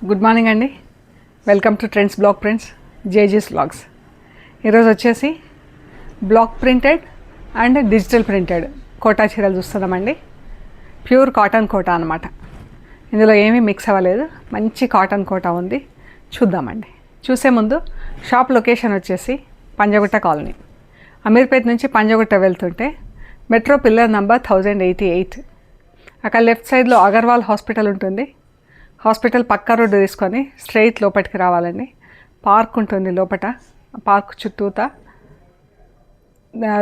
Good morning అండి. Welcome to trends block prints జేజీస్ vlogs. ఈరోజు వచ్చేసి block printed and digital printed Kota చీరలు చూస్తున్నామండి. ప్యూర్ కాటన్ కోటా అనమాట. ఇందులో ఏమీ మిక్స్ అవ్వలేదు, మంచి కాటన్ కోటా ఉంది. చూద్దామండి. చూసే ముందు షాప్ లొకేషన్ వచ్చేసి పంజగుట్ట కాలనీ, అమీర్పేట నుంచి పంజగుట్ట వెళ్తుంటే మెట్రో పిల్లర్ నంబర్ 1088. అక్కడ లెఫ్ట్ సైడ్లో అగర్వాల్ హాస్పిటల్ ఉంటుంది. హాస్పిటల్ పక్క రోడ్డు తీసుకొని స్ట్రైట్ లోపలికి రావాలండి. పార్క్ ఉంటుంది లోపల, పార్క్ చుట్టూతా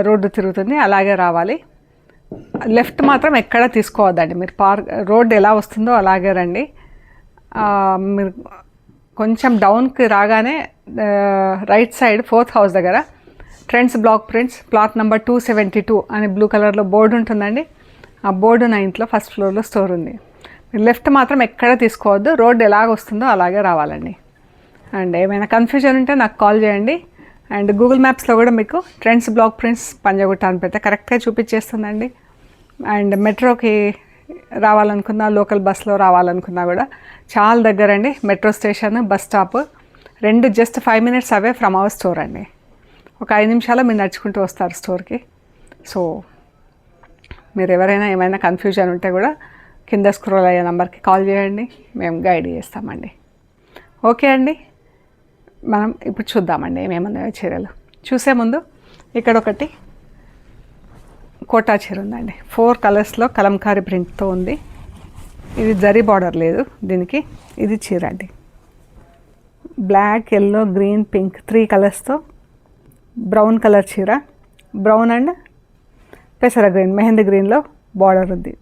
రోడ్డు తిరుగుతుంది, అలాగే రావాలి. లెఫ్ట్ మాత్రం ఎక్కడ తీసుకోవద్దండి. మీరు రోడ్డు ఎలా వస్తుందో అలాగే రండి. మీరు కొంచెం డౌన్కి రాగానే రైట్ సైడ్ 4th హౌస్ దగ్గర trends block prints plot number 272 అని బ్లూ కలర్లో బోర్డు ఉంటుందండి. ఆ బోర్డు 9th ఫస్ట్ ఫ్లోర్లో స్టోర్ ఉంది. లెఫ్ట్ మాత్రం ఎక్కడ తీసుకోవద్దు, రోడ్డు ఎలాగ వస్తుందో అలాగే రావాలండి. అండ్ ఏమైనా కన్ఫ్యూజన్ ఉంటే నాకు కాల్ చేయండి. అండ్ గూగుల్ మ్యాప్స్లో కూడా మీకు ట్రెండ్స్ బ్లాక్ ప్రింట్స్ పంజగుట్ట అని పెడితే కరెక్ట్గా చూపించేస్తుందండి. అండ్ మెట్రోకి రావాలనుకున్నా, లోకల్ బస్లో రావాలనుకున్నా కూడా చాలా దగ్గర అండి. మెట్రో స్టేషన్, బస్ స్టాప్ రెండు just 5 minutes away from our store అండి. ఒక 5 నిమిషాలు మీరు నడుచుకుంటూ వస్తారు స్టోర్కి. సో మీరు ఎవరైనా ఏమైనా కన్ఫ్యూజన్ ఉంటే కూడా కింద స్క్రోల్ అయ్యే నెంబర్కి కాల్ చేయండి, మేము గైడ్ చేస్తామండి. ఓకే అండి, మనం ఇప్పుడు చూద్దామండి ఏమేమున్నాయో చీరలు. చూసే ముందు ఇక్కడ ఒకటి కోటా చీర ఉందండి. 4 కలర్స్లో కలంకారీ ప్రింట్తో ఉంది. ఇది జరీ బార్డర్ లేదు దీనికి. ఇది చీర అండి. బ్లాక్, ఎల్లో, గ్రీన్, పింక్ 3 కలర్స్తో బ్రౌన్ కలర్ చీర. బ్రౌన్ అండ్ పెసర గ్రీన్, మెహందీ గ్రీన్లో బార్డర్ ఉంది.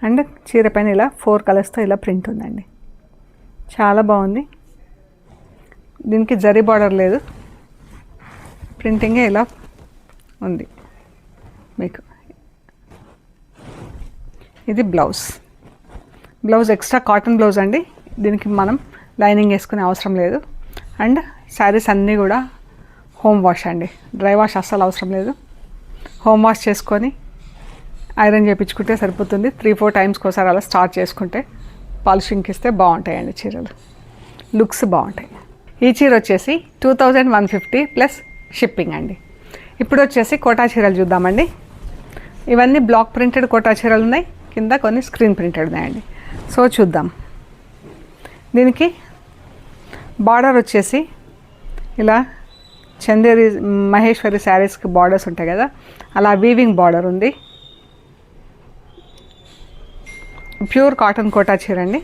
అండ్ చీర పైన ఇలా 4 కలర్స్తో ఇలా ప్రింట్ ఉందండి. చాలా బాగుంది. దీనికి జరీ బార్డర్ లేదు, ప్రింటింగే ఇలా ఉంది మీకు. ఇది blouse. Blouse extra cotton blouse అండి. దీనికి మనం లైనింగ్ వేసుకునే అవసరం లేదు. అండ్ శారీస్ అన్నీ కూడా హోమ్ వాష్ అండి. డ్రై వాష్ అస్సలు అవసరం లేదు. హోమ్ వాష్ చేసుకొని ఐరన్ చేయించుకుంటే సరిపోతుంది. 3-4 times ఒకసారి అలా స్టార్ట్ చేసుకుంటే పాలిషింగ్కి ఇస్తే బాగుంటాయండి చీరలు. లుక్స్ బాగుంటాయి. ఈ చీర వచ్చేసి 2150 ప్లస్ షిప్పింగ్ అండి. ఇప్పుడు వచ్చేసి కోటా చీరలు చూద్దామండి. ఇవన్నీ బ్లాక్ ప్రింటెడ్ కోటా చీరలు ఉన్నాయి, కింద కొన్ని స్క్రీన్ ప్రింటెడ్ ఉన్నాయండి. సో చూద్దాం. దీనికి బార్డర్ వచ్చేసి ఇలా చందేరి మహేశ్వరి శారీస్కి బార్డర్స్ ఉంటాయి కదా, అలా వీవింగ్ బార్డర్ ఉంది. ప్యూర్ కాటన్ కోటా చీర అండి.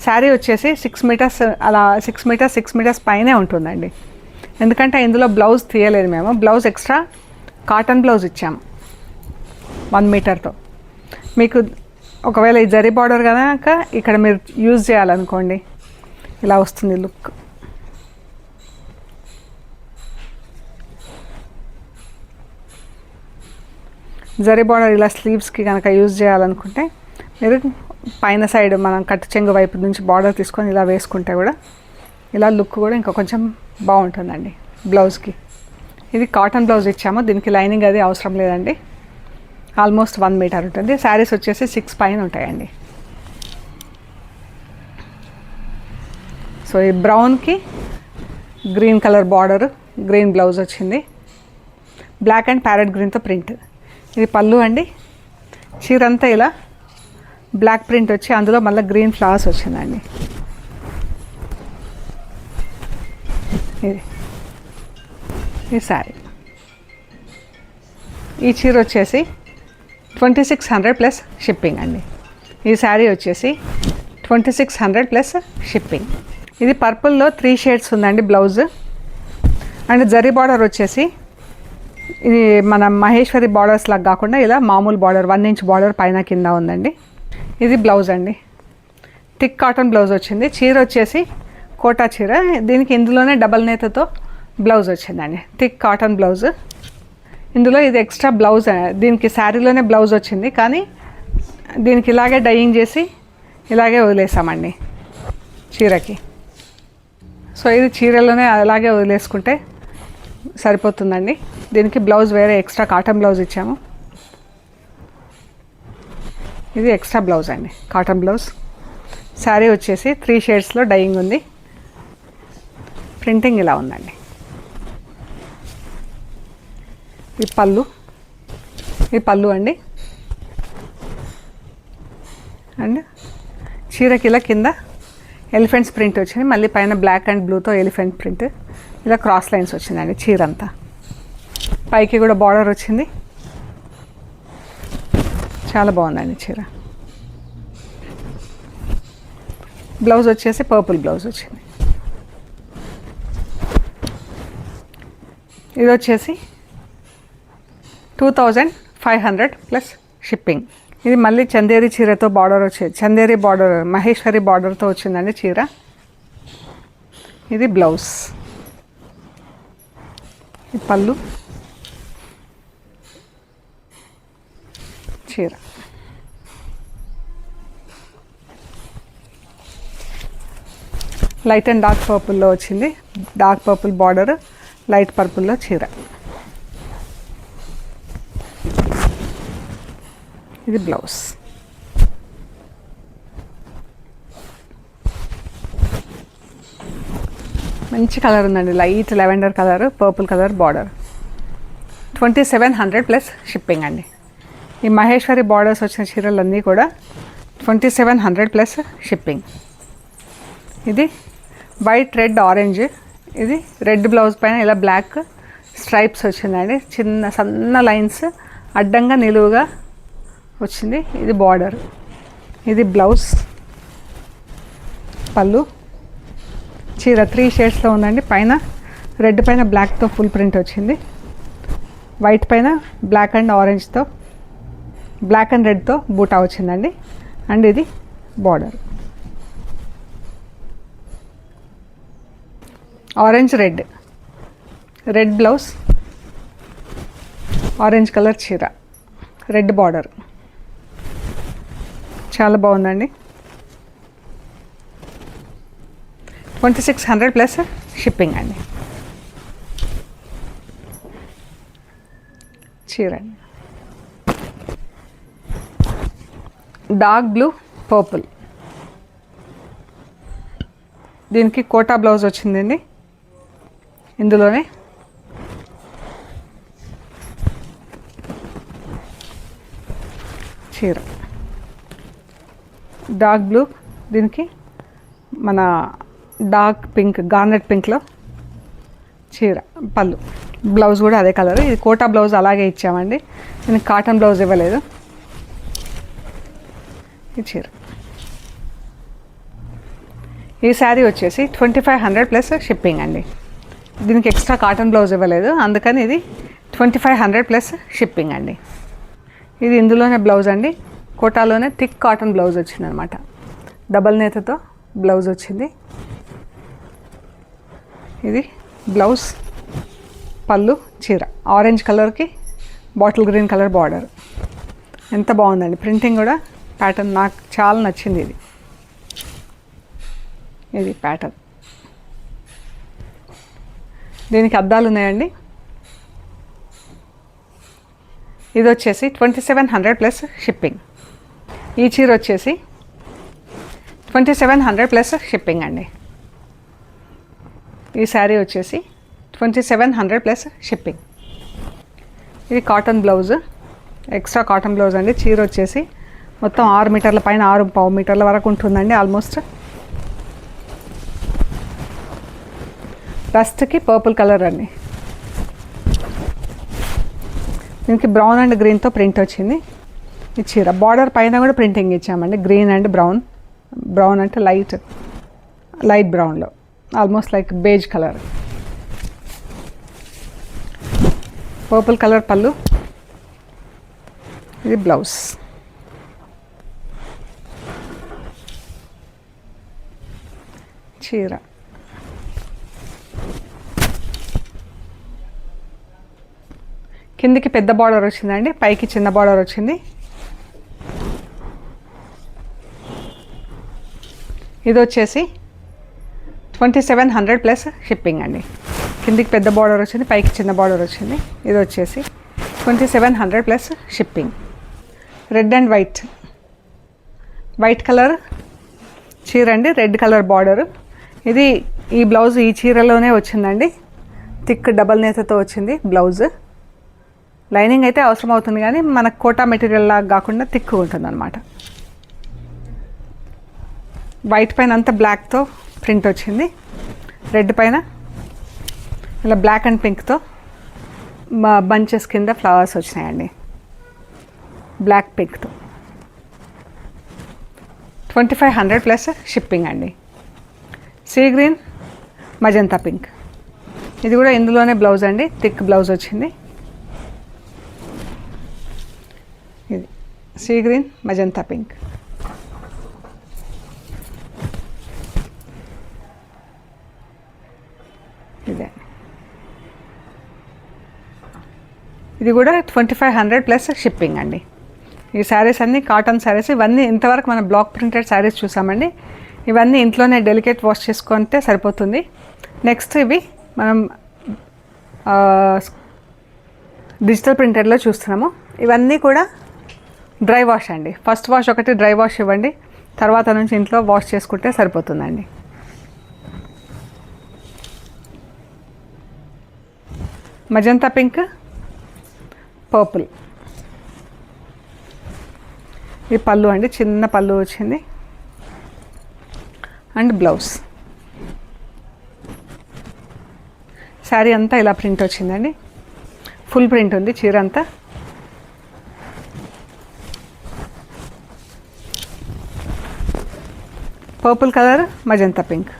శారీ వచ్చేసి 6 meters, అలా 6 meters పైనే ఉంటుందండి. ఎందుకంటే ఇందులో బ్లౌజ్ తీయలేదు మేము. బ్లౌజ్ ఎక్స్ట్రా కాటన్ బ్లౌజ్ ఇచ్చాము 1 meterతో. మీకు ఒకవేళ ఈ జరీ బార్డర్ కనుక ఇక్కడ మీరు యూజ్ చేయాలనుకోండి, ఇలా వస్తుంది లుక్. జరీ బార్డర్ ఇలా స్లీవ్స్కి కనుక యూజ్ చేయాలనుకుంటే మీరు పైన సైడ్ మనం కట్టు చెంగు వైపు నుంచి బార్డర్ తీసుకొని ఇలా వేసుకుంటే కూడా ఇలా లుక్ కూడా ఇంకా కొంచెం బాగుంటుందండి బ్లౌజ్కి. ఇది కాటన్ బ్లౌజ్ ఇచ్చాము, దీనికి లైనింగ్ అది అవసరం లేదండి. ఆల్మోస్ట్ 1 meter ఉంటుంది. శారీస్ వచ్చేసి 6 పైన ఉంటాయండి. సో ఈ బ్రౌన్కి green colour border, green blouse వచ్చింది. బ్లాక్ అండ్ ప్యారెట్ గ్రీన్తో ప్రింట్. ఇది పళ్ళు అండి. చీర అంతా ఇలా బ్లాక్ ప్రింట్ వచ్చి అందులో మళ్ళీ గ్రీన్ ఫ్లవర్స్ వచ్చిందండి. ఇది శారీ. ఈ చీర వచ్చేసి 2600 ప్లస్ షిప్పింగ్ అండి. ఈ శారీ వచ్చేసి 2600 ప్లస్ షిప్పింగ్. ఇది పర్పుల్లో 3 shades ఉందండి బ్లౌజ్. అండ్ జరీ బార్డర్ వచ్చేసి ఇది మన మహేశ్వరి బార్డర్స్ లాగా కాకుండా ఇలా మామూలు బార్డర్ 1 inch బార్డర్ పైన కింద ఉందండి. ఇది బ్లౌజ్ అండి. థిక్ కాటన్ బ్లౌజ్ వచ్చింది. చీర వచ్చేసి కోటా చీర. దీనికి ఇందులోనే డబల్ నేతతో బ్లౌజ్ వచ్చిందండి. Thick cotton blouse. ఇందులో ఇది ఎక్స్ట్రా బ్లౌజ్. దీనికి శారీలోనే బ్లౌజ్ వచ్చింది, కానీ దీనికి ఇలాగే డైయింగ్ చేసి ఇలాగే వదిలేసామండి చీరకి. సో ఇది చీరలోనే అలాగే వదిలేసుకుంటే సరిపోతుందండి. దీనికి బ్లౌజ్ వేరే ఎక్స్ట్రా కాటన్ బ్లౌజ్ ఇచ్చాము. ఇది ఎక్స్ట్రా బ్లౌజ్ అండి, కాటన్ బ్లౌజ్. శారీ వచ్చేసి 3 షేడ్స్లో డైయింగ్ ఉంది. ప్రింటింగ్ ఇలా ఉందండి. ఈ పళ్ళు అండి. అండ్ చీరకి ఇలా కింద ఎలిఫెంట్స్ ప్రింట్ వచ్చింది, మళ్ళీ పైన బ్లాక్ అండ్ బ్లూతో ఎలిఫెంట్ ప్రింట్, ఇలా క్రాస్ లైన్స్ వచ్చిందండి చీర అంతా. పైకి కూడా బార్డర్ వచ్చింది. చాలా బాగుందండి చీర. బ్లౌజ్ వచ్చేసి పర్పుల్ బ్లౌజ్ వచ్చింది. ఇది వచ్చేసి 2500 ప్లస్ షిప్పింగ్. ఇది మళ్ళీ చందేరి చీరతో బార్డర్ వచ్చేది, చందేరి బార్డర్ మహేశ్వరి బార్డర్తో వచ్చిందండి చీర. ఇది బ్లౌజ్, ఈ పళ్ళు, చీర. లైట్ అండ్ డార్క్ పర్పుల్లో వచ్చింది, డార్క్ పర్పుల్ బార్డర్, లైట్ పర్పుల్లో చీర. ఇది బ్లౌజ్. మంచి కలర్ ఉందండి, light lavender colour, purple colour border. 2700 plus shipping అండి. ఈ మహేశ్వరి బార్డర్స్ వచ్చిన చీరలన్నీ కూడా 2700 ప్లస్ షిప్పింగ్. ఇది వైట్, రెడ్, ఆరెంజ్. ఇది రెడ్ బ్లౌజ్ పైన ఇలా బ్లాక్ స్ట్రైప్స్ వచ్చిందండి, చిన్న సన్న లైన్స్ అడ్డంగా నిలువుగా వచ్చింది. ఇది బార్డర్. ఇది బ్లౌజ్, పళ్ళు, చీర 3 షేడ్స్లో ఉందండి. పైన రెడ్ పైన బ్లాక్తో ఫుల్ ప్రింట్ వచ్చింది, వైట్ పైన బ్లాక్ అండ్ ఆరెంజ్తో, బ్లాక్ అండ్ రెడ్తో బూటా వచ్చిందండి. అండ్ ఇది border, orange red, red blouse, orange colour చీర, రెడ్ బార్డర్. చాలా బాగుందండి. 2600 ప్లస్ షిప్పింగ్ అండి. చీర డార్క్ బ్లూ, పర్పుల్. దీనికి కోటా బ్లౌజ్ వచ్చిందండి. ఇందులోనే చీర డార్క్ బ్లూ, దీనికి మన డార్క్ పింక్, గార్నెట్ పింక్లో చీర, పళ్ళు, బ్లౌజ్ కూడా అదే కలర్. ఇది కోటా బ్లౌజ్ అలాగే ఇచ్చామండి, దీనికి కాటన్ బ్లౌజ్ ఇవ్వలేదు. ఈ చీర. ఈ శారీ వచ్చేసి 2500 ప్లస్ షిప్పింగ్ అండి. దీనికి ఎక్స్ట్రా కాటన్ బ్లౌజ్ ఇవ్వలేదు, అందుకని ఇది 2500 ప్లస్ షిప్పింగ్ అండి. ఇది ఇందులోనే బ్లౌజ్ అండి, కోటాలోనే థిక్ కాటన్ బ్లౌజ్ వచ్చింది అనమాట, డబల్ నేతతో బ్లౌజ్ వచ్చింది. ఇది బ్లౌజ్, పళ్ళు, చీర. ఆరెంజ్ కలర్కి బాటిల్ గ్రీన్ కలర్ బార్డర్. ఎంత బాగుందండి ప్రింటింగ్ కూడా, ప్యాటర్న్ నాకు చాలా నచ్చింది. ఇది ప్యాటర్న్. దీనికి అద్దాలు ఉన్నాయండి. ఇది వచ్చేసి 2700 ప్లస్ షిప్పింగ్. ఈ చీర వచ్చేసి 2700 ప్లస్ షిప్పింగ్ అండి. ఈ శారీ వచ్చేసి 2700 ప్లస్ షిప్పింగ్. ఇది cotton blouse, extra cotton blouse అండి. చీర వచ్చేసి మొత్తం 6 మీటర్ల పైన 6.5 మీటర్ల వరకు ఉంటుందండి ఆల్మోస్ట్. రస్ట్కి పర్పుల్ కలర్ అండి. దీనికి బ్రౌన్ అండ్ గ్రీన్తో ప్రింట్ వచ్చింది. ఈ చీర బార్డర్ పైన కూడా ప్రింటింగ్ ఇచ్చామండి, గ్రీన్ అండ్ బ్రౌన్. బ్రౌన్ అంటే లైట్ బ్రౌన్లో, almost like beige colour. Purple colour pallu. ఇది బ్లౌజ్. చీర కిందికి పెద్ద బార్డర్ వచ్చిందండి, పైకి చిన్న బార్డర్ వచ్చింది. ఇది వచ్చేసి 2700 ప్లస్ షిప్పింగ్ అండి. కిందికి పెద్ద బార్డర్ వచ్చింది, పైకి చిన్న బార్డర్ వచ్చింది. ఇది వచ్చేసి 2700 plus shipping. Red and white colour చీర అండి, రెడ్ కలర్ బార్డరు. ఇది ఈ బ్లౌజ్ ఈ చీరలోనే వచ్చిందండి. థిక్ డబల్ నేతతో వచ్చింది బ్లౌజ్. లైనింగ్ అయితే అవసరం అవుతుంది కానీ మనకు కోటా మెటీరియల్ లాగా కాకుండా థిక్ ఉంటుంది అనమాట. వైట్ పైన అంతా బ్లాక్తో ప్రింట్ వచ్చింది, రెడ్ పైన ఇలా బ్లాక్ అండ్ పింక్తో బంచెస్ కింద ఫ్లవర్స్ వచ్చినాయండి, బ్లాక్ పింక్తో. 2500 ప్లస్ షిప్పింగ్ అండి. సీ గ్రీన్ మజంతా పింక్, ఇది కూడా ఇందులోనే బ్లౌజ్ అండి, థిక్ బ్లౌజ్ వచ్చింది. ఇది సీ గ్రీన్ మజంతా పింక్. ఇదే, ఇది కూడా 2500 ప్లస్ షిప్పింగ్ అండి. ఈ శారీస్ అన్నీ కాటన్ శారీస్. ఇవన్నీ ఇంతవరకు మనం బ్లాక్ ప్రింటెడ్ శారీస్ చూసామండి. ఇవన్నీ ఇంట్లోనే డెలికేట్ వాష్ చేసుకుంటే సరిపోతుంది. నెక్స్ట్ ఇవి మనం డిజిటల్ ప్రింటెడ్లో చూస్తున్నాము. ఇవన్నీ కూడా డ్రై వాష్ అండి. ఫస్ట్ వాష్ ఒకటి డ్రై వాష్ ఇవ్వండి, తర్వాత నుంచి ఇంట్లో వాష్ చేసుకుంటే సరిపోతుందండి. Magenta pink, purple. ఇది పళ్ళు అండి, చిన్న పళ్ళు వచ్చింది అండ్ బ్లౌజ్. శారీ అంతా ఇలా ప్రింట్ వచ్చిందండి, ఫుల్ ప్రింట్ ఉంది చీర అంతా. పర్పుల్ కలర్ మజంతా పింక్,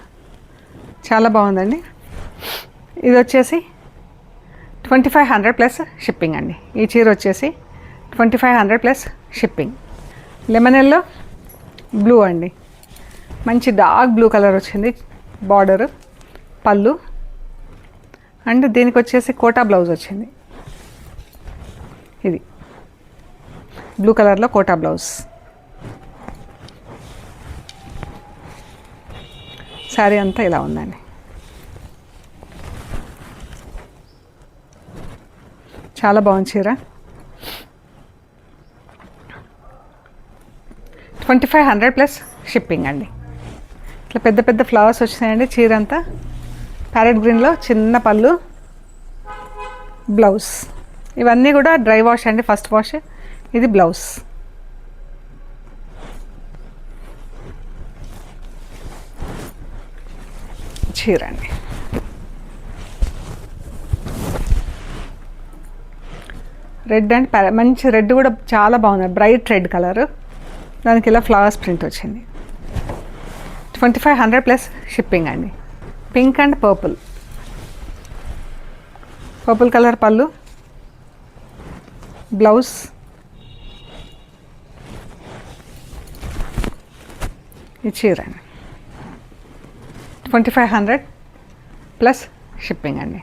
చాలా బాగుందండి. ఇది వచ్చేసి 2500 ప్లస్ షిప్పింగ్ అండి. ఈ చీర వచ్చేసి 2500 plus shipping. Lemon yellow blue అండి, మంచి డార్క్ బ్లూ కలర్ వచ్చింది బార్డరు, పళ్ళు అండ్ దీనికి వచ్చేసి కోటా బ్లౌజ్ వచ్చింది. ఇది బ్లూ కలర్లో కోటా బ్లౌజ్. శారీ అంతా ఇలా ఉందండి, చాలా బాగుంది చీర. 2500 ప్లస్ షిప్పింగ్ అండి. ఇట్లా పెద్ద పెద్ద ఫ్లవర్స్ వచ్చినాయండి చీర అంతా. ప్యారెట్ గ్రీన్లో చిన్న పళ్ళు, బ్లౌజ్. ఇవన్నీ కూడా డ్రై వాష్ అండి, ఫస్ట్ వాష్. ఇది బ్లౌజ్. చీర అండి. రెడ్ అండ్ మంచి రెడ్ కూడా చాలా బాగుంది, బ్రైట్ రెడ్ కలరు. దానికి ఇలా ఫ్లవర్స్ ప్రింట్ వచ్చింది. 2500 ప్లస్ షిప్పింగ్ అండి. Pink and purple, purple colour పళ్ళు, బ్లౌజ్. ఈ చీర అండి 2500 ప్లస్ షిప్పింగ్ అండి.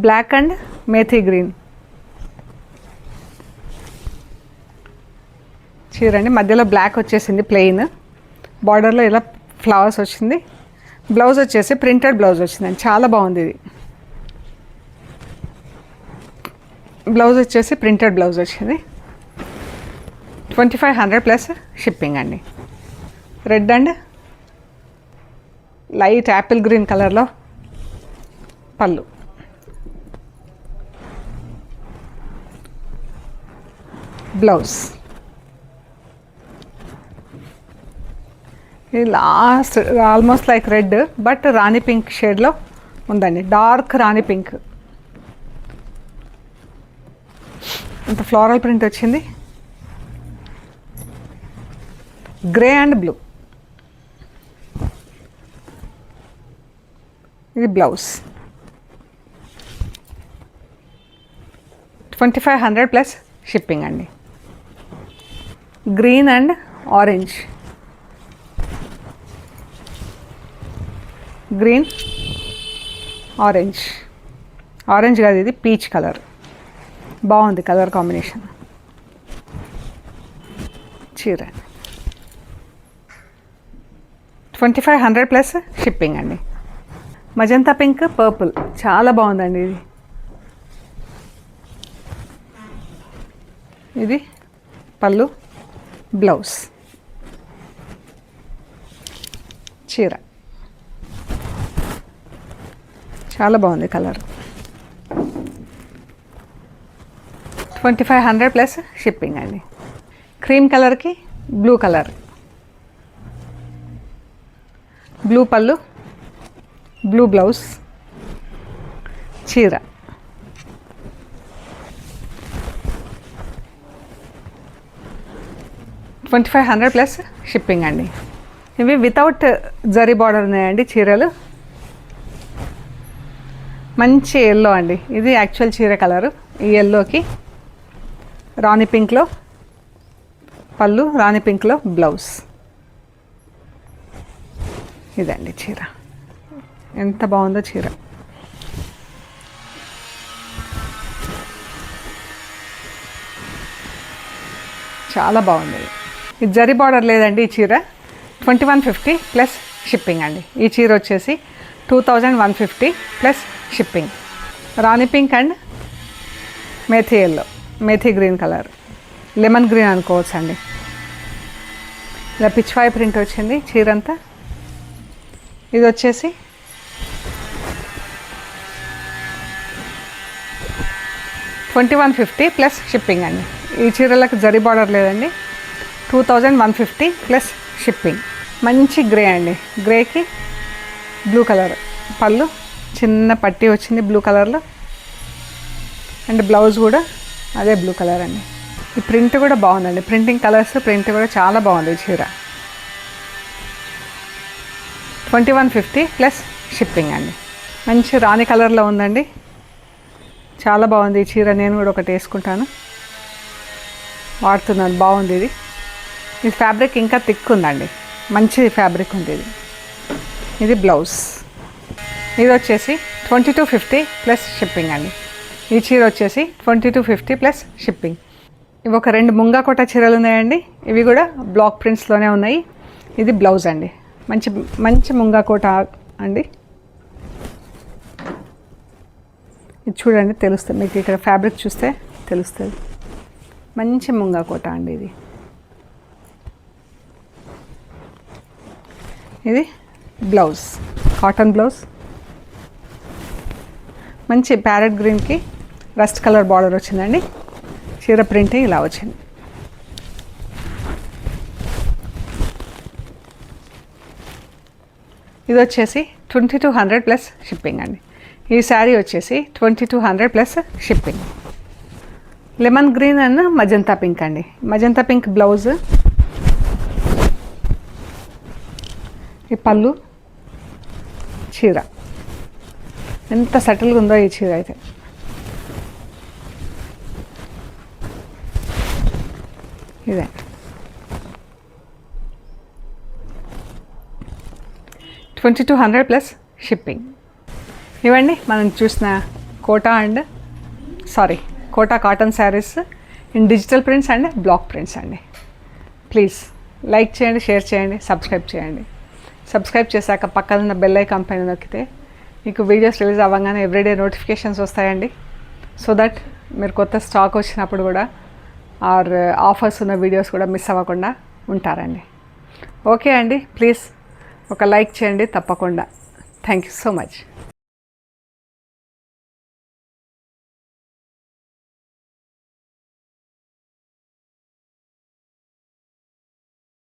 బ్లాక్ అండ్ మేథీ గ్రీన్ చీర అండి. మధ్యలో బ్లాక్ వచ్చేసింది ప్లెయిన్, బార్డర్లో ఇలా ఫ్లవర్స్ వచ్చింది. బ్లౌజ్ వచ్చేసి ప్రింటెడ్ బ్లౌజ్ వచ్చిందండి, చాలా బాగుంది ఇది. బ్లౌజ్ వచ్చేసి ప్రింటెడ్ బ్లౌజ్ వచ్చింది. 2500 ప్లస్ షిప్పింగ్ అండి. Red and light Apple green కలర్లో పళ్ళు, బ్లౌజ్. ఇది last almost like red but Rani pink షేడ్లో ఉందండి, డార్క్ రాణి పింక్. ఇంత ఫ్లోరల్ ప్రింట్ వచ్చింది, గ్రే అండ్ బ్లూ. ఇది బ్లౌజ్. 2500 ప్లస్ షిప్పింగ్ అండి. Green and orange, green orange, orange కాదు ఇది పీచ్ కలర్, బాగుంది కలర్ కాంబినేషన్. చీర 2500 ప్లస్ షిప్పింగ్ అండి. మజంతా పింక్ పర్పుల్ చాలా బాగుందండి ఇది. ఇది పళ్ళు, బ్లౌజ్. చీర చాలా బాగుంది కలర్. 2500 ప్లస్ షిప్పింగ్ అండి. క్రీమ్ కలర్కి బ్లూ కలర్, బ్లూ పళ్ళు, బ్లూ బ్లౌజ్, చీర. $2500 ప్లస్ షిప్పింగ్ అండి. ఇవి వితౌట్ జరీ బార్డర్ ఉన్నాయండి చీరలు. మంచి ఎల్లో అండి, ఇది యాక్చువల్ చీర కలరు. ఈ ఎల్లోకి రాణి పింక్లో పళ్ళు, రాణి పింక్లో బ్లౌజ్. ఇదండి చీర, ఎంత బాగుందో చీర. చాలా బాగుంది. ఇది జరీ బార్డర్ లేదండి ఈ చీర. 2150 ప్లస్ షిప్పింగ్ అండి. ఈ చీర వచ్చేసి 2150 plus shipping. Rani pink and methi yellow, methi green colour, lemon green అనుకోవచ్చు అండి. ఇలా పిచ్వాయ్ ప్రింట్ వచ్చింది చీర అంతా. ఇది వచ్చేసి 2150 ప్లస్ షిప్పింగ్ అండి. ఈ చీరలకు జరీ బార్డర్ లేదండి. 2150 ప్లస్ షిప్పింగ్. మంచి గ్రే అండి, గ్రేకి బ్లూ కలర్ పళ్ళు, చిన్న పట్టీ వచ్చింది బ్లూ కలర్లో. అండ్ బ్లౌజ్ కూడా అదే బ్లూ కలర్ అండి. ఈ ప్రింట్ కూడా బాగుందండి, ప్రింటింగ్ కలర్స్ ప్రింట్ కూడా చాలా బాగుంది ఈ చీర. 2150 ప్లస్ షిప్పింగ్ అండి. మంచి రాణి కలర్లో ఉందండి, చాలా బాగుంది ఈ చీర. నేను కూడా ఒకటి వేసుకుంటాను, వాడుతున్నాను, బాగుంది ఇది. ఈ ఫ్యాబ్రిక్ ఇంకా థిక్ ఉందండి, మంచి ఫ్యాబ్రిక్ ఉంది ఇది. ఇది బ్లౌజ్. ఇది వచ్చేసి 2250 ప్లస్ షిప్పింగ్ అండి. ఈ చీర వచ్చేసి 2250 ప్లస్ షిప్పింగ్. ఇవి ఒక 2 ముంగా కోట చీరలు ఉన్నాయండి, ఇవి కూడా బ్లాక్ ప్రింట్స్లోనే ఉన్నాయి. ఇది బ్లౌజ్ అండి, మంచి మంచి ముంగా కోట అండి. ఇది చూడండి తెలుస్తుంది మీకు, ఇక్కడ ఫ్యాబ్రిక్ చూస్తే తెలుస్తుంది. మంచి ముంగా కోట అండి ఇది. ఇది బ్లౌజ్, కాటన్ బ్లౌజ్. మంచి ప్యారెట్ గ్రీన్కి రస్ట్ కలర్ బార్డర్ వచ్చిందండి. చీర ప్రింట్ ఇలా వచ్చింది. ఇది వచ్చేసి 2200 ప్లస్ షిప్పింగ్ అండి. ఈ శారీ వచ్చేసి 2200 plus shipping. Lemon green and magenta pink అండి. మజంతా పింక్ బ్లౌజ్, ఈ పళ్ళు, చీర. ఎంత సటిల్గా ఉందో ఈ చీర అయితే. ఇదే 2200 ప్లస్ షిప్పింగ్. ఇవండి మనం చూసిన Kota cotton saris in digital prints and block prints అండి. ప్లీజ్ లైక్ చేయండి, షేర్ చేయండి, సబ్స్క్రైబ్ చేయండి. సబ్స్క్రైబ్ చేశాక పక్కన ఉన్న బెల్ ఐకాన్ పైన నొక్కితే మీకు వీడియోస్ రిలీజ్ అవ్వగానే ఎవ్రీడే నోటిఫికేషన్స్ వస్తాయండి. సో దట్ మీరు కొత్త స్టాక్ వచ్చినప్పుడు కూడా ఆర్ ఆఫర్స్ ఉన్న వీడియోస్ కూడా మిస్ అవ్వకుండా ఉంటారండి. ఓకే అండి, ప్లీజ్ ఒక లైక్ చేయండి తప్పకుండా. Thank you so much.